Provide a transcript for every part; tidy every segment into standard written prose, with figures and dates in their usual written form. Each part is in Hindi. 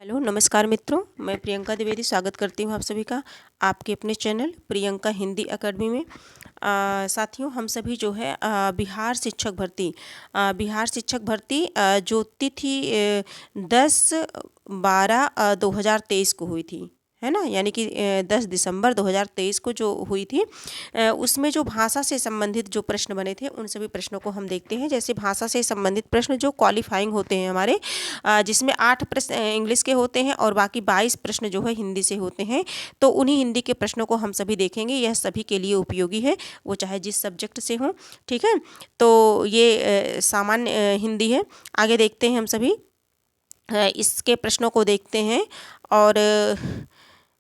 हेलो नमस्कार मित्रों, मैं प्रियंका द्विवेदी स्वागत करती हूँ आप सभी का आपके अपने चैनल प्रियंका हिंदी एकेडमी में। साथियों, हम सभी जो है बिहार शिक्षक भर्ती जो तिथि 10/12/2023 को हुई थी, है ना, यानी कि 10 दिसंबर 2023 को जो हुई थी, उसमें जो भाषा से संबंधित जो प्रश्न बने थे उन सभी प्रश्नों को हम देखते हैं। जैसे भाषा से संबंधित प्रश्न जो क्वालिफाइंग होते हैं हमारे, जिसमें 8 प्रश्न इंग्लिश के होते हैं और बाकी 22 प्रश्न जो है हिंदी से होते हैं। तो उन्हीं हिंदी के प्रश्नों को हम सभी देखेंगे। यह सभी के लिए उपयोगी है, वो चाहे जिस सब्जेक्ट से हो, ठीक है। तो ये सामान्य हिंदी है। आगे देखते हैं हम सभी इसके प्रश्नों को देखते हैं। और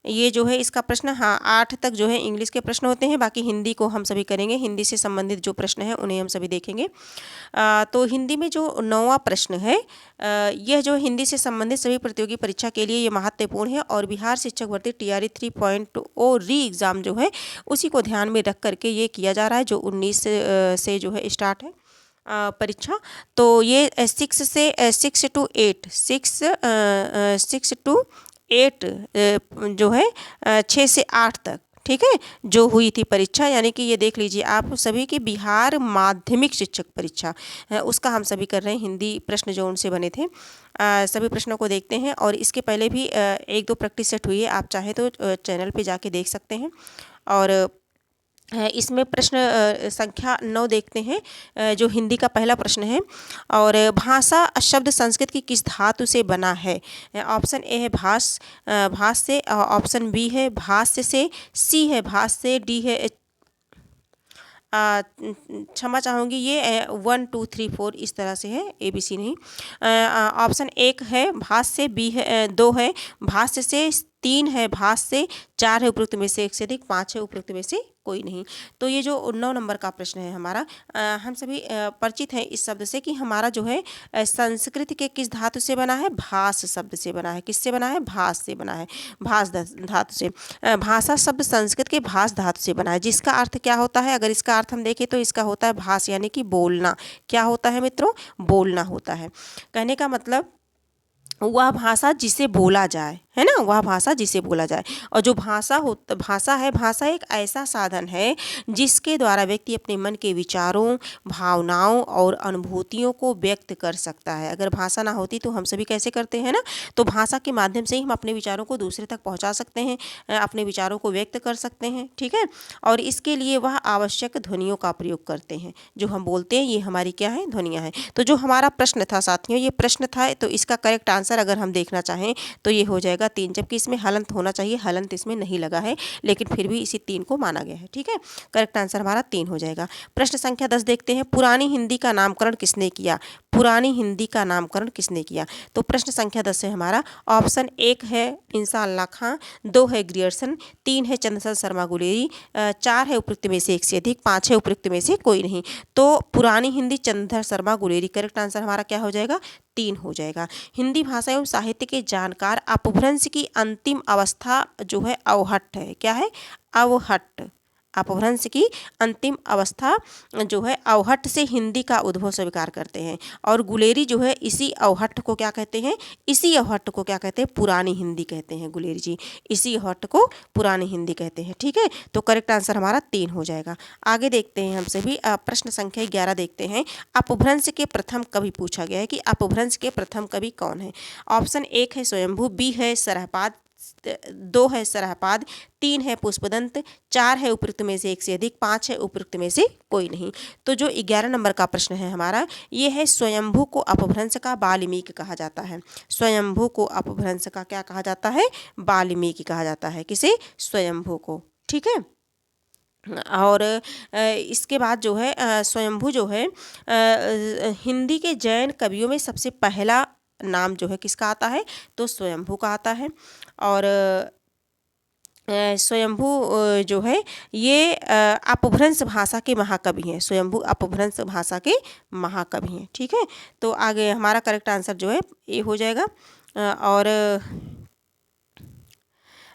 ये जो है इसका प्रश्न, हाँ, 8 तक जो है इंग्लिश के प्रश्न होते हैं, बाकी हिंदी को हम सभी करेंगे। हिंदी से संबंधित जो प्रश्न हैं उन्हें हम सभी देखेंगे। तो हिंदी में जो 9वां प्रश्न है, यह जो हिंदी से संबंधित सभी प्रतियोगी परीक्षा के लिए ये महत्वपूर्ण है और बिहार शिक्षक भर्ती TRE 3.0 री एग्ज़ाम जो है उसी को ध्यान में रख करके ये किया जा रहा है, जो 19 से जो है स्टार्ट है परीक्षा। तो ये 6 जो है 6 से 8 तक, ठीक है, जो हुई थी परीक्षा। यानी कि ये देख लीजिए आप सभी की बिहार माध्यमिक शिक्षक परीक्षा, उसका हम सभी कर रहे हैं। हिंदी प्रश्न जो उनसे बने थे, सभी प्रश्नों को देखते हैं। और इसके पहले भी 1-2 प्रैक्टिस सेट हुई है, आप चाहे तो चैनल पे जाके देख सकते हैं। और इसमें प्रश्न संख्या 9 देखते हैं, जो हिंदी का पहला प्रश्न है। और भाषा शब्द संस्कृत की किस धातु से बना है? ऑप्शन ए है भाष से, ऑप्शन बी है भाष्य से, सी है भाष से, डी है क्षमा चाहूँगी, ये 1 2 3 4 इस तरह से है, ABC नहीं। ऑप्शन 1 है भाष्य से, बी है 2 है भाष्य से, 3 है भाष्य से, 4 है उपरोक्त में से एक से अधिक, 5 है उपरोक्त में से कोई नहीं। तो ये जो 9 नंबर का प्रश्न है हमारा, हम सभी परिचित हैं इस शब्द से कि हमारा जो है संस्कृत के किस धातु से बना है? भाष शब्द से बना है। किससे बना है? भाष से बना है, भाष धातु से। भाषा शब्द संस्कृत के भाष धातु से बना है, जिसका अर्थ क्या होता है? अगर इसका अर्थ हम देखें तो इसका होता है भाष, यानी कि बोलना। क्या होता है मित्रों? बोलना होता है। कहने का मतलब वह भाषा जिसे बोला जाए, है ना, वह भाषा जिसे बोला जाए। और जो भाषा एक ऐसा साधन है जिसके द्वारा व्यक्ति अपने मन के विचारों, भावनाओं और अनुभूतियों को व्यक्त कर सकता है। अगर भाषा ना होती तो हम सभी कैसे करते हैं ना, तो भाषा के माध्यम से ही हम अपने विचारों को दूसरे तक पहुंचा सकते हैं, अपने विचारों को व्यक्त कर सकते हैं, ठीक है। और इसके लिए वह आवश्यक ध्वनियों का प्रयोग करते हैं। जो हम बोलते हैं ये हमारी क्या है? ध्वनियाँ हैं। तो जो हमारा प्रश्न था साथियों, ये प्रश्न था, तो इसका करेक्ट आंसर अगर हम देखना चाहें तो ये हो जाएगा 3, जबकि इसमें हलंत होना चाहिए। हलंत इसमें नहीं लगा है, लेकिन फिर भी इसी 3 को माना गया है, ठीक है। करेक्ट आंसर हमारा 3 हो जाएगा। प्रश्न संख्या 10 देखते हैं, पुरानी हिंदी का नामकरण किसने किया? पुरानी हिंदी का नामकरण किसने किया? तो प्रश्न संख्या 10 है हमारा, ऑप्शन 1 है इंसान अल्लाह खां, 2 है ग्रियर्सन, 3 है चंद्रशेखर शर्मा गुलेरी, 4 है उपरोक्त में से एक से अधिक, 5 है उपरोक्त में से कोई नहीं। तो पुरानी हिंदी चंद्रशेखर शर्मा गुलेरी, करेक्ट आंसर हमारा क्या हो जाएगा? 3 हो जाएगा। हिंदी भाषा एवं साहित्य के जानकार अपभ्रंश की अंतिम अवस्था जो है अवहट्ठ है। क्या है? अवहट्ठ। अपभ्रंश की अंतिम अवस्था जो है अवहट्ठ से हिंदी का उद्भव स्वीकार करते हैं। और गुलेरी जो है इसी अवहट्ठ को क्या कहते हैं? इसी अवहट्ठ को क्या कहते हैं? पुरानी हिंदी कहते हैं। गुलेरी जी इसी अवहट्ठ को पुरानी हिंदी कहते हैं, ठीक है। तो करेक्ट आंसर हमारा 3 हो जाएगा। आगे देखते हैं हम सभी प्रश्न संख्या 11 देखते हैं। अपभ्रंश के प्रथम कवि पूछा गया है कि अपभ्रंश के प्रथम कवि कौन है? ऑप्शन 1 है स्वयंभू, बी है सरहपाद, 2 है सरहपाद, 3 है पुष्पदंत, 4 है उपरोक्त में से एक से अधिक, 5 है उपरोक्त में से कोई नहीं। तो जो 11 नंबर का प्रश्न है हमारा, ये है स्वयंभू को अपभ्रंश का वाल्मीकि कहा जाता है। स्वयंभू को अपभ्रंश का क्या कहा जाता है? वाल्मीकि कहा जाता है। किसे? स्वयंभू को, ठीक है। और इसके बाद जो है स्वयंभू जो है हिंदी के जैन कवियों में सबसे पहला नाम जो है किसका आता है? तो स्वयंभू का आता है। और स्वयंभू जो है ये अपभ्रंश भाषा के महाकवि हैं। स्वयंभू अपभ्रंश भाषा के महाकवि हैं, ठीक है। तो आगे हमारा करेक्ट आंसर जो है ये हो जाएगा। और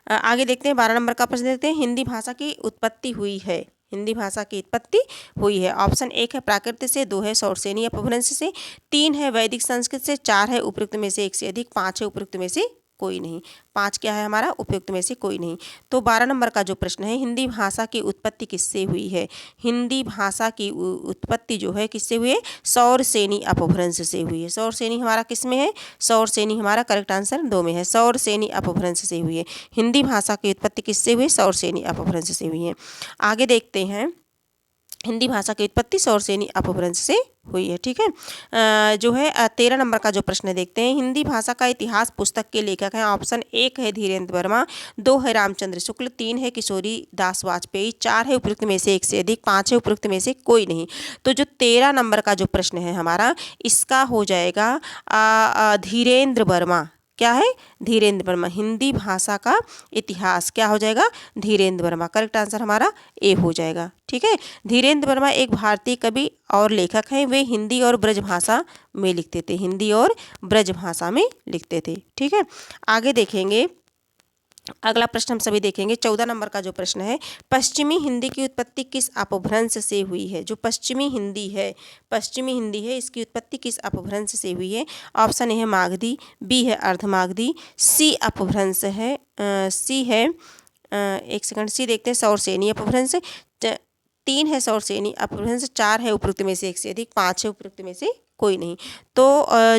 आगे देखते हैं 12 नंबर का प्रश्न देखते हैं, हिंदी भाषा की उत्पत्ति हुई है। हिंदी भाषा की उत्पत्ति हुई है। ऑप्शन 1 है प्राकृत से, 2 है सौरसेनी अपभ्रंश से, 3 है वैदिक संस्कृत से, 4 है उपरोक्त में से एक से अधिक, 5 है उपरोक्त में से कोई नहीं। 5 क्या है हमारा, उपयुक्त में से कोई नहीं। तो 12 नंबर का जो प्रश्न है, हिंदी भाषा की उत्पत्ति किससे हुई है? हिंदी भाषा की उत्पत्ति जो है किससे हुई है? सौरसेनी अपभ्रंश से हुई है। सौरसेनी हमारा किस में है? सौरसेनी हमारा करेक्ट आंसर 2 में है। सौरसेनी अपभ्रंश से हुई है। हिंदी भाषा की उत्पत्ति किससे हुई? सौरसेनी अपभ्रंश से हुई है। आगे देखते हैं, हिंदी भाषा की उत्पत्ति सौरसेनी अपभ्रंश से हुई है। ठीक है, जो है 13 नंबर का जो प्रश्न देखते हैं, हिंदी भाषा का इतिहास पुस्तक के लेखक हैं। ऑप्शन 1 है धीरेन्द्र वर्मा, 2 है रामचंद्र शुक्ल, 3 है किशोरी दास वाजपेयी, 4 है उपयुक्त में से एक से अधिक, 5 है उपयुक्त में से कोई नहीं। तो जो 13 नंबर का जो प्रश्न है हमारा, इसका हो जाएगा धीरेन्द्र वर्मा। क्या है? धीरेन्द्र वर्मा। हिंदी भाषा का इतिहास क्या हो जाएगा? धीरेन्द्र वर्मा। करेक्ट आंसर हमारा ए हो जाएगा। ठीक है, धीरेन्द्र वर्मा एक भारतीय कवि और लेखक हैं। वे हिंदी और ब्रज भाषा में लिखते थे। हिंदी और ब्रज भाषा में लिखते थे। ठीक है, आगे देखेंगे, अगला प्रश्न हम सभी देखेंगे। 14 नंबर का जो प्रश्न है, पश्चिमी हिंदी की उत्पत्ति किस अपभ्रंश से हुई है? जो पश्चिमी हिंदी है, इसकी उत्पत्ति किस अपभ्रंश से हुई है? ऑप्शन ए है मागधी, बी है अर्धमागधी, सी अपभ्रंश है, सी है एक सेकंड, सी देखते हैं, सौरसेनी अपभ्रंश, 3 है सौरसेनी अपभ्रंश, 4 है उपयुक्त में से एक से अधिक, 5 है उपयुक्त में से कोई नहीं। तो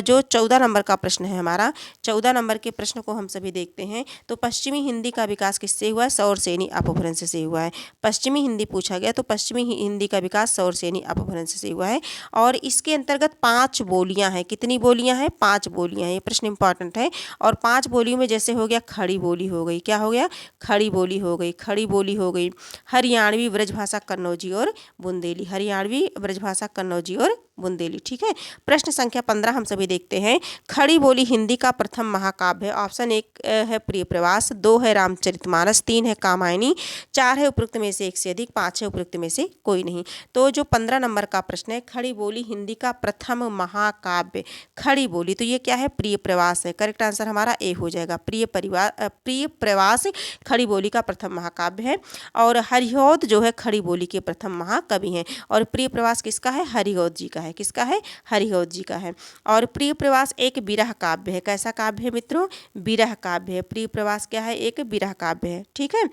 जो 14 नंबर का प्रश्न है हमारा, 14 नंबर के प्रश्न को हम सभी देखते हैं। तो पश्चिमी हिंदी का विकास किससे हुआ है? सौरसेनी अपभ्रंश से हुआ है। पश्चिमी हिंदी पूछा गया, तो पश्चिमी हिंदी का विकास सौरसेनी अपभ्रंश से हुआ है। और इसके अंतर्गत 5 बोलियां हैं। कितनी बोलियां हैं? 5 बोलियां हैं। ये प्रश्न इंपॉर्टेंट है। और 5 बोलियों में जैसे हो गया खड़ी बोली हो गई, क्या हो गया? खड़ी बोली हो गई, खड़ी बोली हो गई, हरियाणवी ब्रजभाषा कन्नौजी और बुंदेली, हरियाणवी ब्रजभाषा कन्नौजी और बुंदेली। ठीक है, प्रश्न संख्या 15 हम सभी देखते हैं। खड़ी बोली हिंदी का प्रथम महाकाव्य है। ऑप्शन 1 है प्रिय प्रवास, 2 है रामचरितमानस, 3 है कामायनी, 4 है उपयुक्त में से एक से अधिक, 5 है उपयुक्त में से कोई नहीं। तो जो 15 नंबर का प्रश्न है, खड़ी बोली हिंदी का प्रथम महाकाव्य, खड़ी बोली, तो ये क्या है? प्रिय प्रवास है। करेक्ट आंसर हमारा ए हो जाएगा। प्रिय प्रवास खड़ी बोली का प्रथम महाकाव्य है। और हरिऔध जो है खड़ी बोली के प्रथम महाकवि हैं। और प्रिय प्रवास किसका है? हरिऔध जी का है। किसका है? हरिऔध जी का है। और प्रिय प्रवास एक विरह काव्य है। कैसा काव्य है मित्रों? विरह काव्य है। प्रिय प्रवास क्या है? एक विरह काव्य है। ठीक है,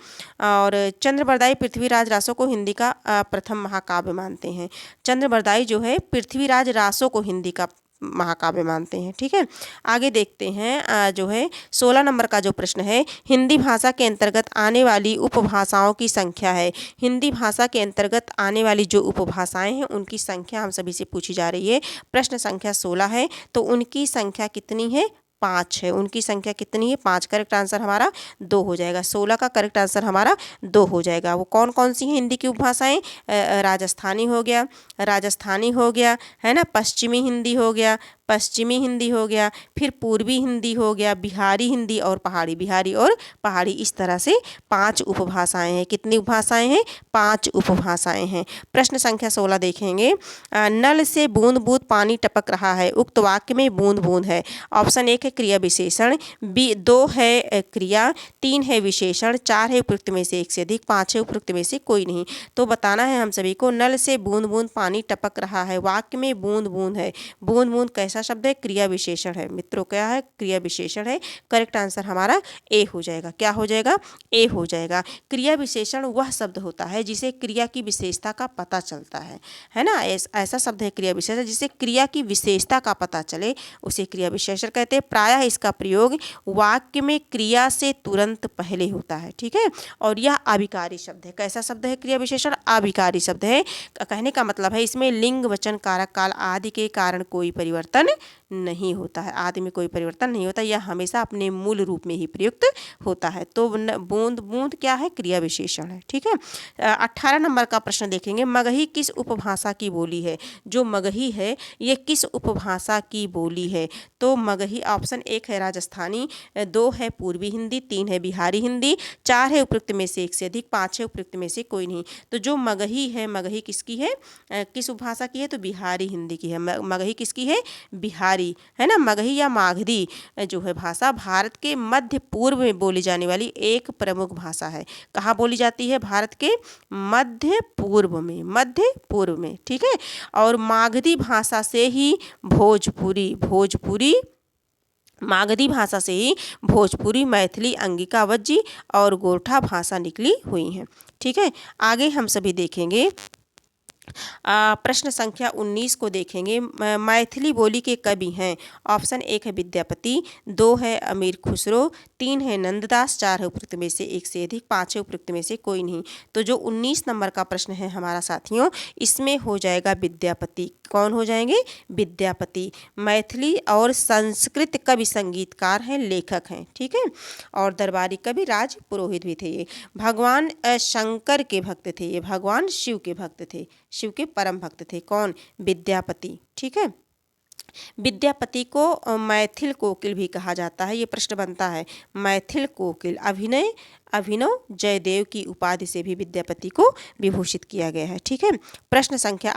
और चंद्रबरदाई पृथ्वीराज रासो को हिंदी का प्रथम महाकाव्य मानते हैं। चंद्रबरदाई जो है पृथ्वीराज रासो को हिंदी का महाकाव्य मानते हैं। ठीक है, आगे देखते हैं, जो है 16 नंबर का जो प्रश्न है, हिंदी भाषा के अंतर्गत आने वाली उपभाषाओं की संख्या है। हिंदी भाषा के अंतर्गत आने वाली जो उपभाषाएं हैं उनकी संख्या हम सभी से पूछी जा रही है। प्रश्न संख्या 16 है, तो उनकी संख्या कितनी है? 5 है। उनकी संख्या कितनी है? 5। करेक्ट आंसर हमारा 2 हो जाएगा। 16 का करेक्ट आंसर हमारा 2 हो जाएगा। वो कौन कौन सी हैं हिंदी की उपभाषाएं? राजस्थानी हो गया, है ना, पश्चिमी हिंदी हो गया, फिर पूर्वी हिंदी हो गया, बिहारी हिंदी और पहाड़ी, बिहारी और पहाड़ी। इस तरह से 5 उपभाषाएं हैं। कितनी उपभाषाएं हैं? 5 उपभाषाएं हैं। प्रश्न संख्या 16 देखेंगे, नल से बूंद बूंद पानी टपक रहा है, उक्त वाक्य में बूंद बूंद है। ऑप्शन 1 है क्रिया विशेषण, 2 है क्रिया, 3 है विशेषण, 4 है उपयुक्त में से एक से अधिक, 5 है उपयुक्त में से कोई नहीं। तो बताना है हम सभी को, नल से बूंद बूंद पानी टपक रहा है, वाक्य में बूंद बूंद है। बूंद बूंद कैसा शब्द है? क्रिया विशेषण है मित्रों। क्या है? क्रिया विशेषण है। करेक्ट आंसर हमारा ए हो जाएगा। क्या हो जाएगा? ए हो जाएगा। क्रिया विशेषण वह शब्द होता है जिसे क्रिया की विशेषता का पता चलता है ना। ऐसा शब्द है क्रिया विशेषण जिसे क्रिया की विशेषता का पता चले, उसे क्रिया विशेषण कहते हैं। प्रायः इसका प्रयोग वाक्य में क्रिया से तुरंत पहले होता है। ठीक है, और यह अभिकारी शब्द है। कैसा शब्द है क्रिया विशेषण? अभिकारी शब्द है। कहने का मतलब है इसमें लिंग वचन कारक काल आदि के कारण कोई परिवर्तन नहीं होता है। आदि में कोई परिवर्तन नहीं होता, यह हमेशा अपने मूल रूप में ही प्रयुक्त होता है। तो बूंद बूंद क्या है? क्रिया विशेषण है। ठीक है, 18 नंबर का प्रश्न देखेंगे, मगही किस उपभाषा की बोली है? जो मगही है ये किस उपभाषा की बोली है? तो मगही ऑप्शन 1 है राजस्थानी, 2 है पूर्वी हिंदी, 3 है बिहारी हिंदी, 4 है उपयुक्त में से एक से अधिक, 5 है उपयुक्त में से कोई नहीं। तो जो मगही है, मगही किसकी है? किस उपभाषा की है? तो बिहारी हिंदी की है। मगही किसकी है? बिहारी, है ना। मगही या मागधी जो है भाषा भारत के मध्य पूर्व में बोली जाने वाली एक प्रमुख भाषा है। कहाँ बोली जाती है? भारत के मध्य पूर्व में। ठीक है, और मागधी भाषा से ही भोजपुरी मागधी भाषा से ही भोजपुरी, मैथिली, अंगिका, वज्जी और गोरठा भाषा निकली हुई हैं। ठीक है, आगे हम सभी देखेंगे प्रश्न संख्या 19 को देखेंगे। मैथिली बोली के कवि हैं। ऑप्शन 1 है विद्यापति, 2 है अमीर खुसरो, 3 है नंददास, 4 है उपरोक्त में से एक से अधिक, 5 है उपरोक्त में से कोई नहीं। तो जो 19 नंबर का प्रश्न है हमारा साथियों, इसमें हो जाएगा विद्यापति। कौन हो जाएंगे? विद्यापति। मैथिली और संस्कृत कवि संगीतकार हैं, लेखक हैं। ठीक है, और दरबारी कवि राज पुरोहित भी थे ये। भगवान शंकर के भक्त थे ये, भगवान शिव के भक्त थे, शिव के परम भक्त थे। कौन? विद्यापति। ठीक है, विद्यापति को मैथिल कोकिल भी कहा जाता है। ये प्रश्न बनता है, मैथिल कोकिल। अभिनव जयदेव की उपाधि से भी विद्यापति को विभूषित किया गया है। ठीक है, प्रश्न संख्या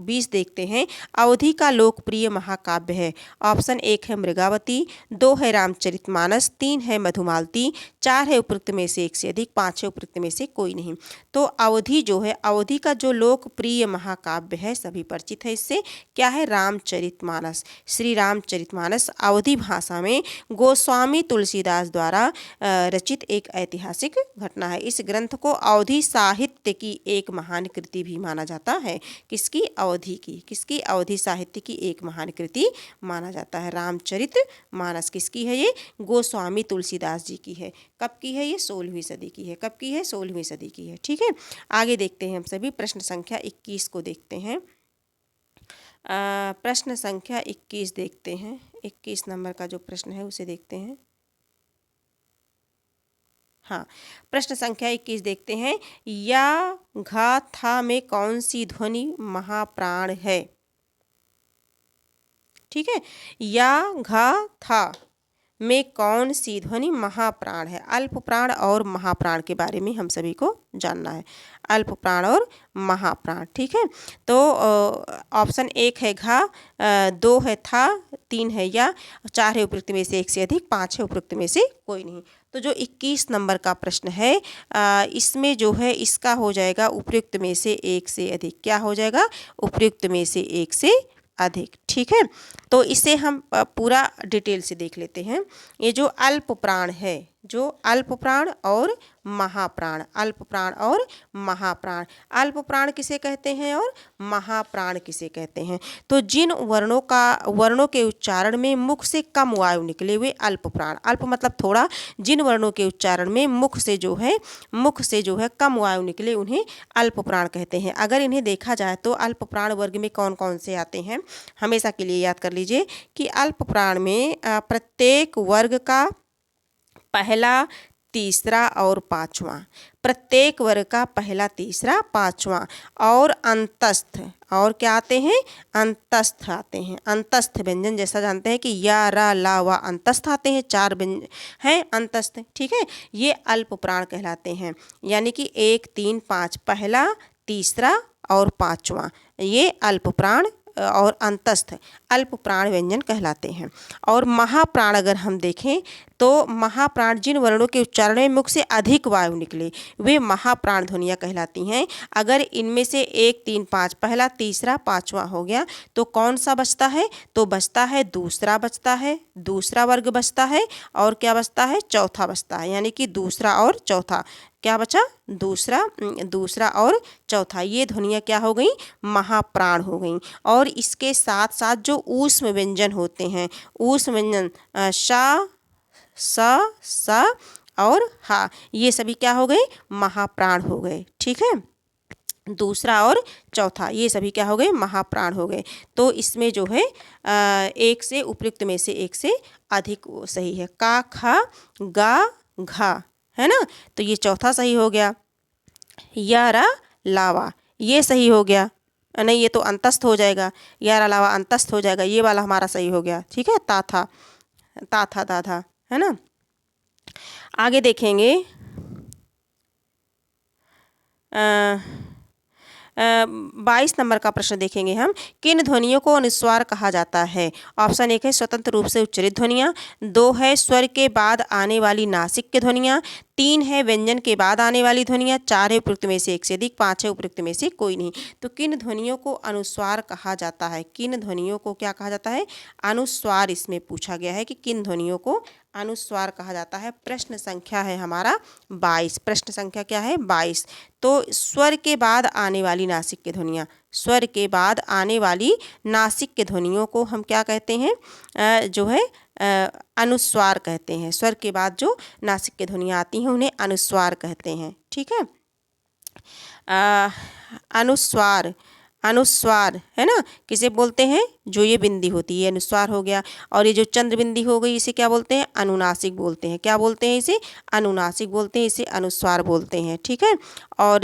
20 देखते हैं। अवधि का लोकप्रिय महाकाव्य है। ऑप्शन 1 है मृगावती, 2 है रामचरितमानस, 3 है मधुमालती, 4 है उपरोक्त में से एक से अधिक, 5 है उपरोक्त में से कोई नहीं। तो अवधि जो है, अवधि का जो लोकप्रिय महाकाव्य है, सभी परिचित है इससे, क्या है? रामचरितमानस। श्री रामचरितमानस अवधि भाषा में गोस्वामी तुलसीदास द्वारा रचित एक ऐतिहासिक घटना है। इस ग्रंथ को अवधि साहित्य की एक महान कृति भी माना जाता है। किसकी? अवधि की। किसकी? अवधि साहित्य की एक महान कृति माना जाता है। रामचरितमानस किसकी है? ये गोस्वामी तुलसीदास जी की है। कब की है ये? 16वीं सदी की है। कब की है? 16वीं सदी की है। ठीक है, आगे देखते हैं हम सभी प्रश्न संख्या 21 को देखते हैं। प्रश्न संख्या 21 देखते हैं। 21 नंबर का जो प्रश्न है उसे देखते हैं। हाँ, प्रश्न संख्या 21 देखते हैं। या घा था में कौन सी ध्वनि महाप्राण है? ठीक है, या घा था में कौन सी ध्वनि महाप्राण है? अल्प प्राण और महाप्राण के बारे में हम सभी को जानना है। अल्प प्राण और महाप्राण। ठीक है, तो ऑप्शन 1 है घा, 2 है था, 3 है या, 4 है उपरोक्त में से एक से अधिक, 5 है उपरोक्त में से कोई नहीं। तो जो 21 नंबर का प्रश्न है, इसमें जो है इसका हो जाएगा उपयुक्त में से एक से अधिक। क्या हो जाएगा? उपयुक्त में से एक से अधिक। ठीक है, तो इसे हम पूरा डिटेल से देख लेते हैं। ये जो अल्प प्राण है, जो अल्प प्राण और महाप्राण, अल्प प्राण और महाप्राण, अल्प प्राण किसे कहते हैं और महाप्राण किसे कहते हैं? तो जिन वर्णों के उच्चारण में मुख से कम वायु निकले हुए अल्प प्राण। अल्प मतलब थोड़ा, जिन वर्णों के उच्चारण में मुख से जो है कम वायु निकले, उन्हें अल्प प्राण कहते हैं। अगर इन्हें देखा जाए तो अल्प प्राण वर्ग में कौन कौन से आते हैं, हमेशा के लिए याद कर लीजिए कि अल्प प्राण में प्रत्येक वर्ग का पहला, तीसरा और पांचवा, प्रत्येक वर्ग का पहला, तीसरा, पांचवा और अंतस्थ, और क्या आते हैं? अंतस्थ आते हैं। अंतस्थ व्यंजन जैसा जानते हैं कि या, रा, ला, वा, अंतस्थ आते हैं, 4 व्यंजन हैं अंतस्थ। ठीक है, ये अल्प प्राण कहलाते हैं। यानी कि 1, 3, 5, पहला, तीसरा और पांचवा, ये अल्प प्राण और अंतस्थ अल्प प्राण व्यंजन कहलाते हैं। और महाप्राण अगर हम देखें तो महाप्राण जिन वर्णों के उच्चारण में मुख से अधिक वायु निकले, वे महाप्राण ध्वनियाँ कहलाती हैं। अगर इनमें से 1, 3, 5, पहला, तीसरा, पांचवा हो गया तो कौन सा बचता है? तो बचता है दूसरा, बचता है दूसरा वर्ग बचता है, और क्या बचता है? चौथा बचता है। यानी कि दूसरा और चौथा, क्या बचा? दूसरा और चौथा, ये ध्वनियाँ क्या हो गई? महाप्राण हो गई। और इसके साथ साथ जो ऊष्म व्यंजन होते हैं, ऊष्म व्यंजन शा, सा और हा, ये सभी क्या हो गए? महाप्राण हो गए। ठीक है, दूसरा और चौथा ये सभी क्या हो गए? महाप्राण हो गए। तो इसमें जो है एक से उपयुक्त में से एक से अधिक सही है। का, खा, गा, घा, है ना, तो ये चौथा सही हो गया। या, रा, लावा, ये सही हो गया। नहीं, ये तो अंतस्थ हो जाएगा, या, रा, लावा अंतस्थ हो जाएगा, ये वाला हमारा सही हो गया। ठीक है, ताथा, दाधा, है ना। आगे देखेंगे 22 नंबर का प्रश्न देखेंगे हम। किन ध्वनियों को अनुस्वार कहा जाता है? ऑप्शन 1 है स्वतंत्र रूप से उच्चरित ध्वनियाँ, 2 है स्वर के बाद आने वाली नासिक की ध्वनियाँ, 3 है व्यंजन के बाद आने वाली ध्वनियाँ, 4 है उपयुक्त में से एक से अधिक, 5 है उपयुक्त में से कोई नहीं। तो किन ध्वनियों को अनुस्वार कहा जाता है? किन ध्वनियों को क्या कहा जाता है? अनुस्वार। इसमें पूछा गया है कि किन ध्वनियों को अनुस्वार कहा जाता है। प्रश्न संख्या है हमारा 22। प्रश्न संख्या क्या है? 22। तो स्वर के बाद आने वाली नासिक की ध्वनियाँ, स्वर के बाद आने वाली नासिक के ध्वनियों को हम क्या कहते हैं? जो है अनुस्वार कहते हैं। स्वर के बाद जो नासिक की ध्वनियाँ आती हैं उन्हें अनुस्वार कहते हैं। ठीक है। अनुस्वार, अनुस्वार है ना, किसे बोलते हैं? जो ये बिंदी होती है ये अनुस्वार हो गया, और ये जो चंद्र बिंदी हो गई इसे क्या बोलते हैं? अनुनासिक बोलते हैं। क्या बोलते हैं इसे? अनुनासिक बोलते हैं, इसे अनुस्वार बोलते हैं। ठीक है। और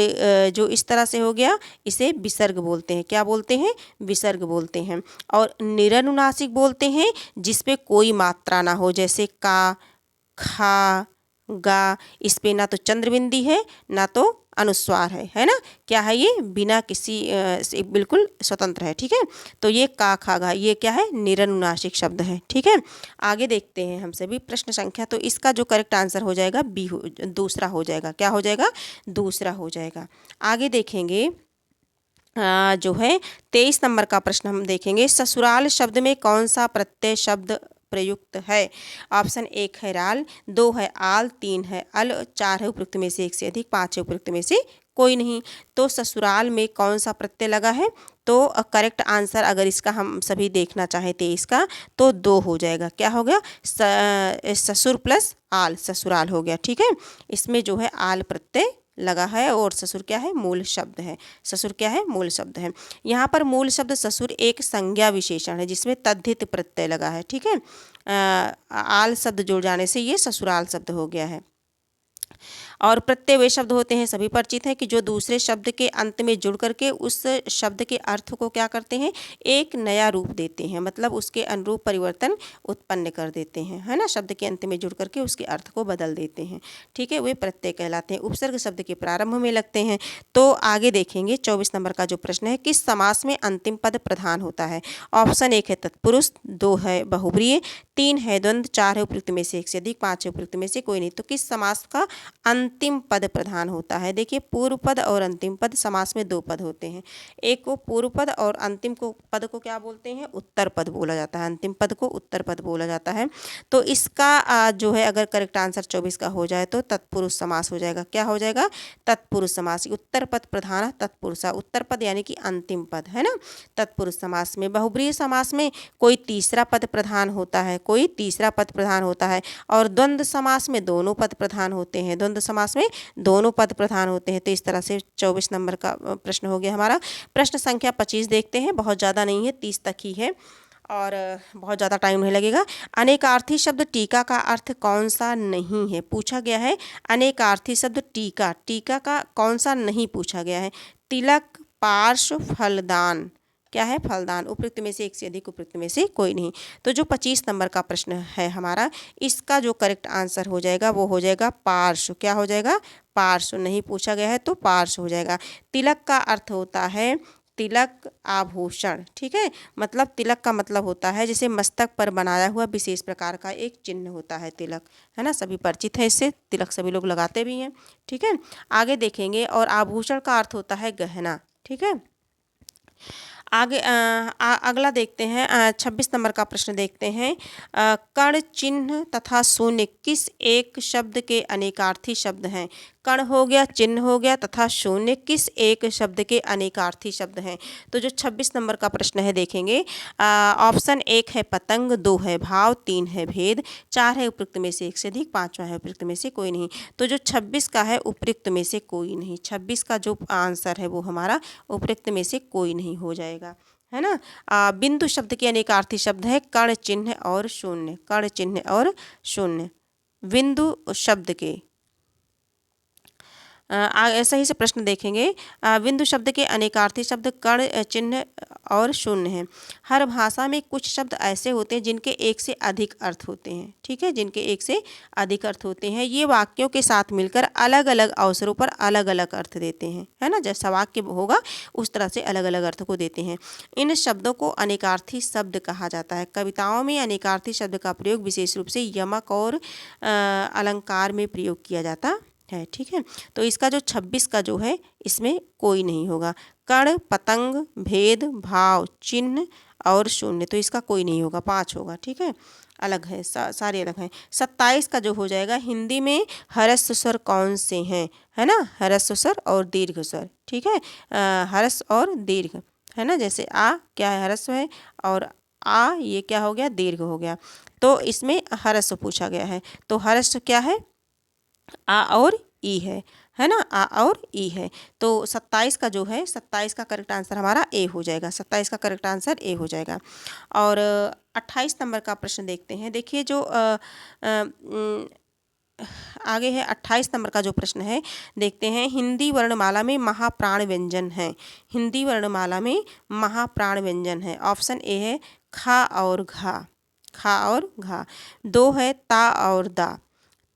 जो इस तरह से हो गया इसे विसर्ग बोलते हैं। क्या बोलते हैं? विसर्ग बोलते हैं। और निरनुनासिक बोलते हैं जिसपे कोई मात्रा ना हो, जैसे का, खा, गा। इस पे ना तो चंद्र बिंदी है ना तो अनुस्वार है ना। क्या है ये? बिना किसी से बिल्कुल स्वतंत्र है। ठीक है। तो ये का, खा, गा ये क्या है? निरनुनासिक शब्द है। ठीक है। आगे देखते हैं हम सभी प्रश्न संख्या। तो इसका जो करेक्ट आंसर हो जाएगा बी, दूसरा हो जाएगा। क्या हो जाएगा? दूसरा हो जाएगा। आगे देखेंगे जो है 23 नंबर का प्रश्न हम देखेंगे। ससुराल शब्द में कौन सा प्रत्यय शब्द प्रयुक्त है? ऑप्शन 1 है राल, 2 है आल, 3 है अल, 4 है उपयुक्त में से एक से अधिक, 5 है उपयुक्त में से कोई नहीं। तो ससुराल में कौन सा प्रत्यय लगा है? तो करेक्ट आंसर अगर इसका हम सभी देखना चाहें 23 का तो 2 हो जाएगा। क्या हो गया? ससुर प्लस आल, ससुराल हो गया। ठीक है। इसमें जो है आल प्रत्यय लगा है और ससुर क्या है? मूल शब्द है। ससुर क्या है? मूल शब्द है। यहाँ पर मूल शब्द ससुर एक संज्ञा विशेषण है जिसमें तद्धित प्रत्यय लगा है। ठीक है। आल शब्द जुड़ जाने से ये ससुराल शब्द हो गया है। और प्रत्यय वे शब्द होते हैं, सभी परिचित हैं, कि जो दूसरे शब्द के अंत में जुड़ करके उस शब्द के अर्थ को क्या करते हैं? एक नया रूप देते हैं, मतलब उसके अनुरूप परिवर्तन उत्पन्न कर देते हैं, है ना। शब्द के अंत में जुड़ करके उसके अर्थ को बदल देते हैं। ठीक है। वे प्रत्यय कहलाते हैं। उपसर्ग शब्द के प्रारंभ में लगते हैं। तो आगे देखेंगे 24 नंबर का जो प्रश्न है, किस समास में अंतिम पद प्रधान होता है? ऑप्शन 1 है तत्पुरुष, 2 है बहुब्रीहि, 3 है द्वंद्व, 4 है उपयुक्त में से एक से अधिक, 5 है उपयुक्त में से कोई नहीं। तो किस समास का अंतिम पद प्रधान होता है? देखिए पूर्व पद और अंतिम पद, समास में 2 पद होते हैं। एक को पूर्व पद और अंतिम को पद को क्या बोलते हैं? उत्तर पद बोला जाता है। अंतिम पद को उत्तर पद बोला जाता है। तो इसका जो है अगर करेक्ट आंसर 24 का हो जाए तो तत्पुरुष समास हो जाएगा। क्या हो जाएगा? तत्पुरुष समास। उत्तर पद प्रधान तत्पुरुषा, उत्तर पद यानी कि अंतिम पद, है ना। तत्पुरुष समास में। बहुब्रीहि समास में कोई तीसरा पद प्रधान होता है, कोई तीसरा पद प्रधान होता है। और द्वंद्व समास में दोनों पद प्रधान होते हैं। द्वंद्व समास में दोनों पद प्रधान होते हैं। तो इस तरह से 24 नंबर का प्रश्न हो गया हमारा। प्रश्न संख्या 25 देखते हैं। बहुत ज़्यादा नहीं है, 30 तक ही है और बहुत ज़्यादा टाइम नहीं लगेगा। अनेकार्थी शब्द टीका का अर्थ कौन सा नहीं है? पूछा गया है अनेकार्थी शब्द टीका, टीका का कौन सा नहीं पूछा गया है? तिलक, पार्श्व, फलदान। क्या है? फलदान। उपयुक्त में से एक से अधिक, उपयुक्त में से कोई नहीं। तो जो 25 नंबर का प्रश्न है हमारा, इसका जो करेक्ट आंसर हो जाएगा वो हो जाएगा पार्श्व। क्या हो जाएगा? पार्श्व। नहीं पूछा गया है तो पार्श्व हो जाएगा। तिलक का अर्थ होता है तिलक आभूषण। ठीक है। मतलब तिलक का मतलब होता है जैसे मस्तक पर बनाया हुआ विशेष प्रकार का एक चिन्ह होता है तिलक, है ना। सभी परिचित है इससे, तिलक सभी लोग लगाते भी हैं। ठीक है। आगे देखेंगे। और आभूषण का अर्थ होता है गहना। ठीक है। आगे अगला देखते हैं 26 नंबर का प्रश्न देखते हैं। कण, चिन्ह तथा शून्य किस एक शब्द के अनेकार्थी शब्द हैं? कण हो गया, चिन्ह हो गया तथा शून्य किस एक शब्द के अनेकार्थी शब्द हैं? तो जो 26 नंबर का प्रश्न है देखेंगे। ऑप्शन 1 है पतंग, 2 है भाव, 3 है भेद, 4 है उपयुक्त में से एक से अधिक, 5वां है उपयुक्त में से कोई नहीं। तो जो 26 का है उपयुक्त में से कोई नहीं। 26 का जो आंसर है वो हमारा उपयुक्त में से कोई नहीं हो जाएगा, है ना। बिंदु शब्द के अनेकार्थी शब्द है कण, चिन्ह और शून्य। कण, चिन्ह और शून्य। बिंदु शब्द के सही से प्रश्न देखेंगे। बिंदु शब्द के अनेकार्थी शब्द कर्ण, चिन्ह और शून्य हैं। हर भाषा में कुछ शब्द ऐसे होते हैं जिनके एक से अधिक अर्थ होते हैं, ठीक है, जिनके एक से अधिक अर्थ होते हैं। ये वाक्यों के साथ मिलकर अलग अलग अवसरों पर अलग अलग अर्थ देते हैं, है ना, जैसा वाक्य होगा उस तरह से अलग अलग अर्थ को देते हैं। इन शब्दों को अनेकार्थी शब्द कहा जाता है। कविताओं में अनेकार्थी शब्द का प्रयोग विशेष रूप से यमक और अलंकार में प्रयोग किया जाता है, ठीक है। तो इसका जो 26 का जो है इसमें कोई नहीं होगा। कण, पतंग, भेद, भाव, चिन्ह और शून्य, तो इसका कोई नहीं होगा, 5 होगा, ठीक है, अलग है, सारे अलग हैं। 27 का जो हो जाएगा, हिंदी में ह्रस्व स्वर कौन से हैं, है ना, ह्रस्व स्वर और दीर्घ स्वर, ठीक है, ह्रस्व और दीर्घ, है ना, जैसे आ क्या है, ह्रस्व है, और आ ये क्या हो गया, दीर्घ हो गया। तो इसमें ह्रस्व पूछा गया है, तो ह्रस्व क्या है, आ और ई है ना, आ और ई है। तो 27 का जो है, 27 का करेक्ट आंसर हमारा ए हो जाएगा, 27 का करेक्ट आंसर ए हो जाएगा। और 28 नंबर का प्रश्न देखते हैं। देखिए जो आगे है 28 नंबर का जो प्रश्न है, देखते हैं। हिंदी वर्णमाला में महाप्राण व्यंजन है। हिंदी वर्णमाला में महाप्राण व्यंजन है। ऑप्शन ए है खा और घा, खा और घा। 2 है ता और दा।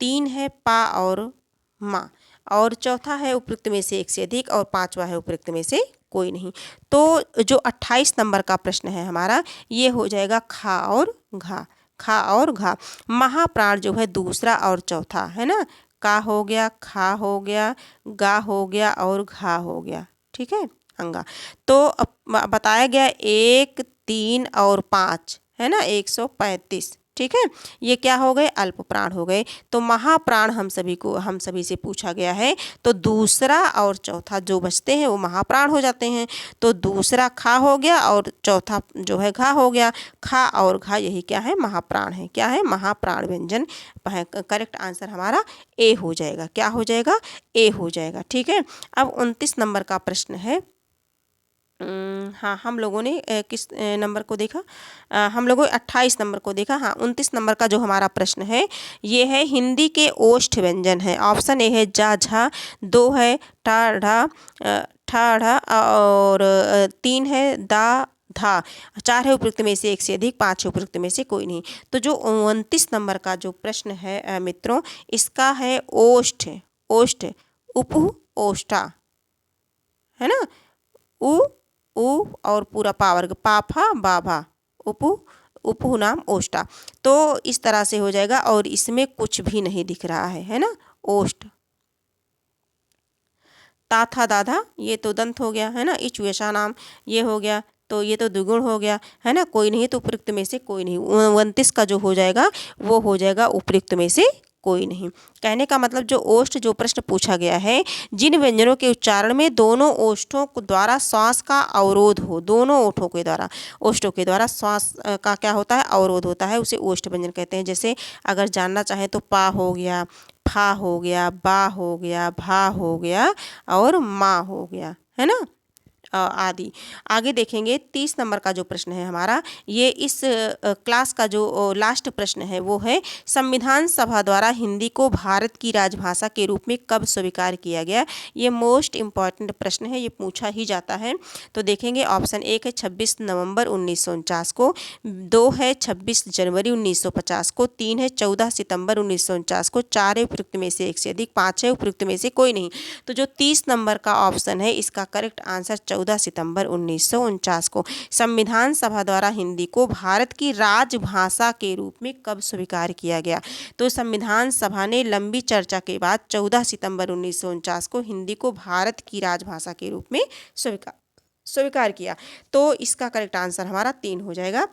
3 है पा और मा, और चौथा है उपयुक्त में से एक से अधिक, और 5वां है उपयुक्त में से कोई नहीं। तो जो 28 नंबर का प्रश्न है हमारा, ये हो जाएगा खा और घा, खा और घा। महाप्राण जो है दूसरा और चौथा, है ना, का हो गया, खा हो गया, गा हो गया और घा हो गया, ठीक है, अंगा। तो बताया गया 1, 3 और 5, है ना, 135, ठीक है, ये क्या हो गए, अल्प प्राण हो गए। तो महाप्राण हम सभी से पूछा गया है, तो दूसरा और चौथा जो बचते हैं वो महाप्राण हो जाते हैं। तो दूसरा खा हो गया और चौथा जो है घा हो गया। खा और घा यही क्या है, महाप्राण है, क्या है, महाप्राण व्यंजन। करेक्ट आंसर हमारा ए हो जाएगा, क्या हो जाएगा, ए हो जाएगा, ठीक है। अब 29 नंबर का प्रश्न है। हाँ, हम लोगों ने किस नंबर को देखा, हम लोगों 28 नंबर को देखा। हाँ, 29 नंबर का जो हमारा प्रश्न है ये है हिंदी के ओष्ठ व्यंजन है। ऑप्शन ए है जा झा, 2 है टा ढा, ठा ढा, और 3 है दा था, 4 है उपयुक्त में से एक से अधिक, 5 है उपयुक्त में से कोई नहीं। तो जो 29 नंबर का जो प्रश्न है मित्रों, इसका है ओष्ठ, ओष्ठ, उपु, ओष्ठा, है ना, उ और पूरा पावर्ग, पाफा बाभा, उपु, उपु नाम ओष्टा। तो इस तरह से हो जाएगा, और इसमें कुछ भी नहीं दिख रहा है ना, ओष्ट। ताथा दाधा ये तो दंत हो गया, है ना, इचुएशा नाम ये हो गया, तो ये तो द्विगुण हो गया, है ना, कोई नहीं, तो उपयुक्त में से कोई नहीं। 29 का जो हो जाएगा वो हो जाएगा उपयुक्त में से कोई नहीं। कहने का मतलब जो ओष्ठ जो प्रश्न पूछा गया है, जिन व्यंजनों के उच्चारण में दोनों ओष्ठों द्वारा श्वास का अवरोध हो, दोनों ओठों के द्वारा, ओष्ठों के द्वारा श्वास का क्या होता है, अवरोध होता है, उसे ओष्ठ व्यंजन कहते हैं। जैसे अगर जानना चाहें तो पा हो गया, फा हो गया, बा हो गया, भा हो गया और मा हो गया, है ना, आदि। आगे देखेंगे 30 नंबर का जो प्रश्न है हमारा, ये इस क्लास का जो लास्ट प्रश्न है वो है संविधान सभा द्वारा हिंदी को भारत की राजभाषा के रूप में कब स्वीकार किया गया। ये मोस्ट इम्पॉर्टेंट प्रश्न है, ये पूछा ही जाता है। तो देखेंगे ऑप्शन 1 है 26 नवंबर 1949 को, 2 है 26 जनवरी 1950 को, 3 है 14 सितंबर 1949 को, 4 है उपयुक्त में से एक से अधिक, 5 है उपयुक्त में से कोई नहीं। तो जो 30 नंबर का ऑप्शन है इसका करेक्ट आंसर 14 सितंबर 1949 को संविधान सभा द्वारा हिंदी को भारत की राजभाषा के रूप में कब स्वीकार किया गया। तो संविधान सभा ने लंबी चर्चा के बाद 14 सितंबर 1949 को हिंदी को भारत की राजभाषा के रूप में स्वीकार किया। तो इसका करेक्ट आंसर हमारा 3 हो जाएगा।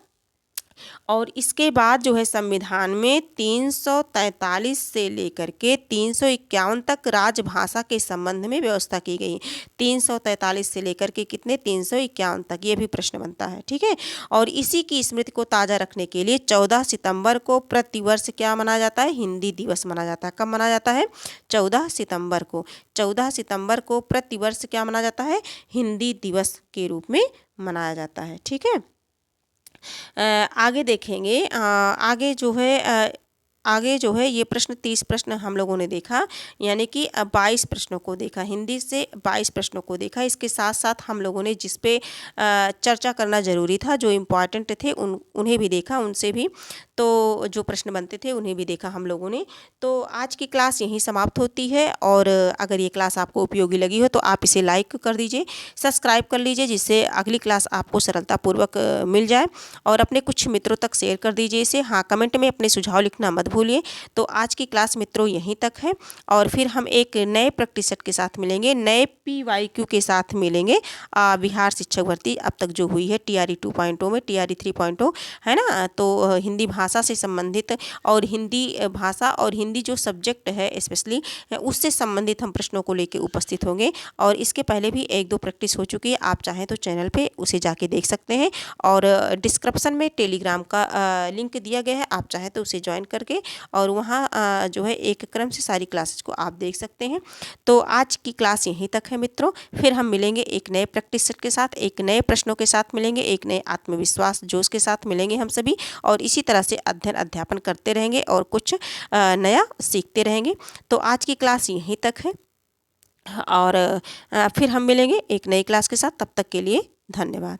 और इसके बाद जो है संविधान में 343 से लेकर के 351 तक राजभाषा के संबंध में व्यवस्था की गई। 343 से लेकर के कितने, 351 तक, ये भी प्रश्न बनता है, ठीक है। और इसी की स्मृति को ताज़ा रखने के लिए 14 सितंबर को प्रतिवर्ष क्या मनाया जाता है, हिंदी दिवस मनाया जाता है। कब मनाया जाता है, 14 सितंबर को। 14 सितंबर को प्रतिवर्ष क्या मनाया जाता है, हिंदी दिवस के रूप में मनाया जाता है, ठीक है। आगे देखेंगे, आगे जो है आगे जो है ये प्रश्न 30 प्रश्न हम लोगों ने देखा, यानी कि 22 प्रश्नों को देखा, हिंदी से 22 प्रश्नों को देखा। इसके साथ साथ हम लोगों ने जिस पे चर्चा करना ज़रूरी था, जो इम्पॉर्टेंट थे उन्हें भी देखा, उनसे भी तो जो प्रश्न बनते थे उन्हें भी देखा हम लोगों ने। तो आज की क्लास यहीं समाप्त होती है, और अगर ये क्लास आपको उपयोगी लगी हो तो आप इसे लाइक कर दीजिए, सब्सक्राइब कर लीजिए, जिससे अगली क्लास आपको सरलतापूर्वक मिल जाए, और अपने कुछ मित्रों तक शेयर कर दीजिए इसे। हाँ, कमेंट में अपने सुझाव लिखना मत भूलिए। तो आज की क्लास मित्रों यहीं तक है, और फिर हम एक नए प्रैक्टिस सेट के साथ मिलेंगे, नए PYQ के साथ मिलेंगे। बिहार शिक्षक भर्ती अब तक जो हुई है TRE 2.0 में, TRE 3.0 है ना, तो हिंदी भाषा से संबंधित और हिंदी भाषा और हिंदी जो सब्जेक्ट है स्पेशली उससे संबंधित हम प्रश्नों को लेकर उपस्थित होंगे। और इसके पहले भी 1-2 प्रैक्टिस हो चुकी है, आप चाहें तो चैनल पे उसे जाके देख सकते हैं, और डिस्क्रिप्शन में टेलीग्राम का लिंक दिया गया है, आप चाहें तो उसे ज्वाइन करके और वहाँ जो है एक क्रम से सारी क्लासेस को आप देख सकते हैं। तो आज की क्लास यहीं तक है मित्रों, फिर हम मिलेंगे एक नए प्रैक्टिस सेट के साथ, एक नए प्रश्नों के साथ मिलेंगे, एक नए आत्मविश्वास जोश के साथ मिलेंगे हम सभी, और इसी तरह से अध्ययन अध्यापन करते रहेंगे और कुछ नया सीखते रहेंगे। तो आज की क्लास यहीं तक है, और फिर हम मिलेंगे एक नई क्लास के साथ। तब तक के लिए धन्यवाद।